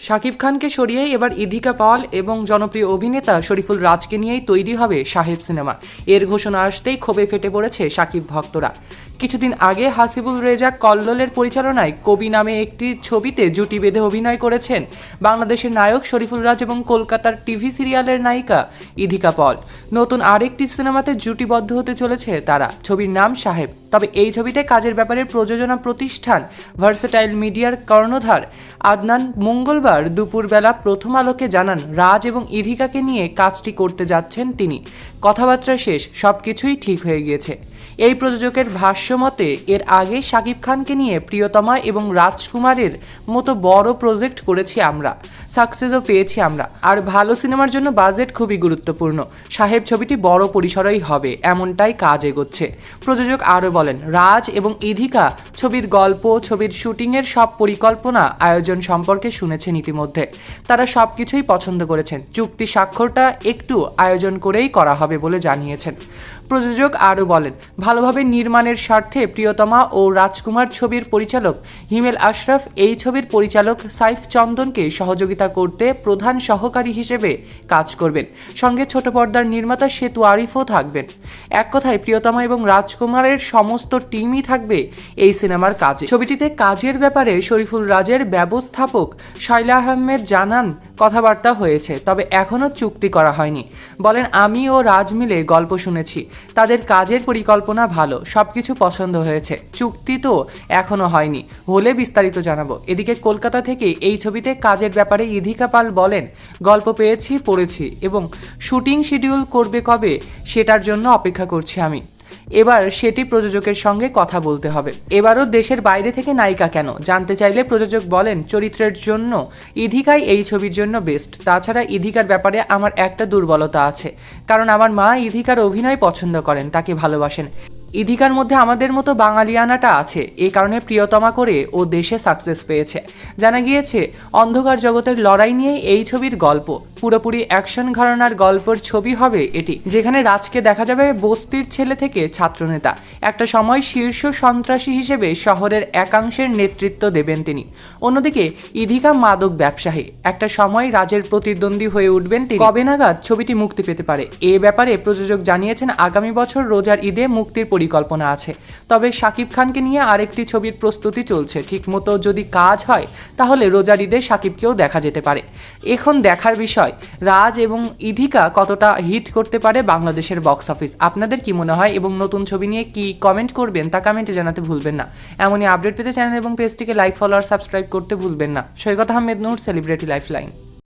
শাকিব খানকে সরিয়ে এবার ইধিকা পাল এবং জনপ্রিয় অভিনেতা শরীফুল রাজকে নিয়েই তৈরি হবে সাহেব সিনেমা। এর ঘোষণা আসতেই ক্ষোভে ফেটে পড়েছে শাকিব ভক্তরা। কিছুদিন আগে হাসিবুল রেজা কল্লোলের পরিচালনায় কবি নামে একটি ছবিতে জুটি বেঁধে অভিনয় করেছেন বাংলাদেশের নায়ক শরীফুল রাজ এবং কলকাতার টিভি সিরিয়ালের নায়িকা ইধিকা পাল। নতুন আরেকটি সিনেমাতে জুটিবদ্ধ হতে চলেছে তারা, ছবির নাম সাহেব। তবে এই ছবিতে কাজের ব্যাপারে প্রযোজনা প্রতিষ্ঠান ভার্সেটাইল মিডিয়ার কর্ণধার আদনান মঙ্গলবার দুপুরবেলা প্রথম আলোকে জানান, রাজ এবং ইধিকাকে নিয়ে কাজটি করতে যাচ্ছেন তিনি। কথাবার্তা শেষ, সবকিছুই ঠিক হয়ে গিয়েছে। এই প্রযোজকের ভাষ্য মতে এর আগে শাকিব খানকে নিয়ে প্রিয়তমা এবং রাজকুমারের মতো বড় প্রজেক্ট করেছি আমরা, সাকসেসও পেয়েছি আমরা। আর ভালো সিনেমার জন্য বাজেট খুবই গুরুত্বপূর্ণ। সাহেব ছবিটি বড় পরিসরেই হবে, এমনটাই কাজ এগোচ্ছে। প্রযোজক আরও বলেন, রাজ এবং ইধিকা ছবির গল্প, ছবির শুটিংয়ের সব পরিকল্পনা আয়োজন সম্পর্কে শুনেছেন ইতিমধ্যে। তারা সব কিছুই পছন্দ করেছেন। চুক্তি স্বাক্ষরটা একটু আয়োজন করেই করা হবে বলে জানিয়েছেন। প্রযোজক আরও বলেন, ভালোভাবে নির্মাণের স্বার্থে প্রিয়তমা ও রাজকুমার ছবির পরিচালক হিমেল আশরাফ এই ছবির পরিচালক সাইফ চন্দনকে সহযোগিতা করতে প্রধান সহকারী হিসেবে কাজ করবেন। সঙ্গে ছোট পর্দার নির্মাতা সেতু আরিফও থাকবেন। এক কথায় প্রিয়তমা এবং রাজকুমারের সমস্ত টিমই থাকবে এই সিনেমার কাজে। ছবিটিতে কাজের ব্যাপারে শরীফুল রাজের ব্যবস্থাপক শাইলা আহমেদ জানান, কথাবার্তা হয়েছে, তবে এখনও চুক্তি করা হয়নি। বলেন, আমি ও রাজ মিলে গল্প শুনেছি, তাদের কাজের পরিকল্পনা ভালো, সবকিছু পছন্দ হয়েছে। চুক্তি তো এখনো হয়নি, হলে বিস্তারিত জানাবো। এদিকে কলকাতা থেকে এই ছবিতে কাজের ব্যাপারে ইধিকা পাল বলেন, গল্প পেয়েছি, পড়েছি এবং শুটিং শিডিউল করবে কবে সেটার জন্য অপেক্ষা করছি আমি। এবার সেটি প্রযোজকের সঙ্গে কথা বলতে হবে। এবারও দেশের বাইরে থেকে নায়িকা কেন জানতে চাইলে প্রযোজক বলেন, চরিত্রের জন্য ইধিকাই এই ছবির জন্য বেস্ট। তাছাড়া ইধিকার ব্যাপারে আমার একটা দুর্বলতা আছে, কারণ আমার মা ইধিকার অভিনয় পছন্দ করেন, তাকে ভালোবাসেন। ইধিকার মধ্যে আমাদের মতো বাঙালিয়ানাটা আছে, এই কারণে প্রিয়তমা করে ও দেশে সাকসেস পেয়েছে। জানা গিয়েছে অন্ধকার জগতের লড়াই নিয়ে এই ছবির গল্প। পুরোপুরি অ্যাকশন ঘরানার গল্পের ছবি হবে এটি, যেখানে রাজকে দেখা যাবে বস্তির ছেলে থেকে ছাত্রনেতা। একটা সময় শীর্ষ সন্ত্রাসী হিসেবে শহরের একাংশের নেতৃত্ব দেবেন তিনি। অন্যদিকে ইধিকা মাদক ব্যবসায়ী, একটা সময় রাজের প্রতিদ্বন্দ্বী হয়ে উঠবেন তিনি। কবে নাগাদ ছবিটি মুক্তি পেতে পারে এ ব্যাপারে প্রযোজক জানিয়েছেন, আগামী বছর রোজার ঈদে মুক্তির পরিকল্পনা আছে। তবে শাকিব খানকে নিয়ে আরেকটি ছবির প্রস্তুতি চলছে। ঠিকমতো যদি কাজ হয় তাহলে রোজার ঈদে শাকিবকেও দেখা যেতে পারে। এখন দেখার বিষয় রাজ এবং ইধিকা কতটা হিট করতে পারে বাংলাদেশের বক্স অফিস। আপনাদের কি মনে হয় এবং নতুন ছবি নিয়ে কি কমেন্ট করবেন তা কমেন্টে জানাতে ভুলবেন না। এমনই আপডেট পেতে চ্যানেল এবং পেজটিকে লাইক, ফলো আর সাবস্ক্রাইব করতে ভুলবেন না। সৈকত আহমেদ নূর, সেলিব্রিটি লাইফলাইন।